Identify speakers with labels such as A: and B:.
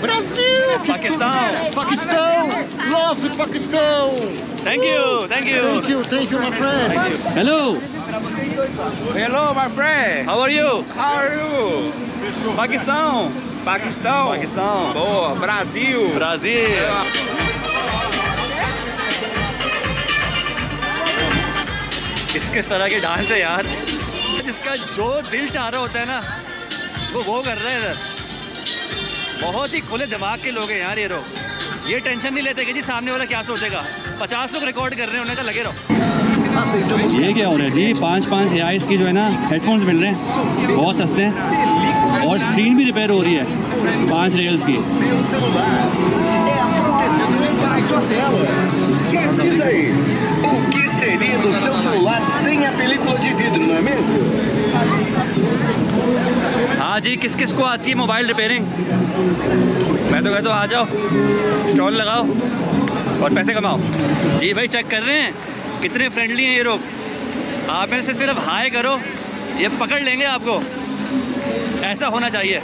A: Brasil!
B: Paquistão.
A: Paquistão! Love Paquistão!
B: Thank you, thank you.
A: Thank you, my friend!
B: Hello,
C: Hello, my friend.
B: how are you?
C: How are you?
B: Paquistão.
C: Paquistão.
B: Paquistão.
C: Boa. Brasil.
B: Brazil. किस तरह के dance है यार, जिसका जो दिल चाह रहा होता है ना वो कर रहे हैं इधर। बहुत ही खुले दिमाग के लोग हैं यार ये लोग। ये टेंशन नहीं लेते कि जी सामने वाला क्या सोचेगा। 50 लोग रिकॉर्ड कर रहे हैं, उन्हें कहा लगे रहो। ये क्या हो रहा है जी, 5-5 AI की जो है ना हेडफोन्स मिल रहे हैं, बहुत सस्ते हैं, और स्क्रीन भी रिपेयर हो रही है 5 रियल्स की।
D: Diz aí, o que seria do seu celular sem a película de vidro, não é mesmo?
B: हाँ जी, किस किस को आती है मोबाइल रिपेयरिंग? मैं तो कहता हूँ आ जाओ, स्टॉल लगाओ और पैसे कमाओ। जी भाई, चेक कर रहे हैं कितने फ्रेंडली हैं ये लोग। आप में से सिर्फ हाय करो, ये पकड़ लेंगे आपको। ऐसा होना चाहिए।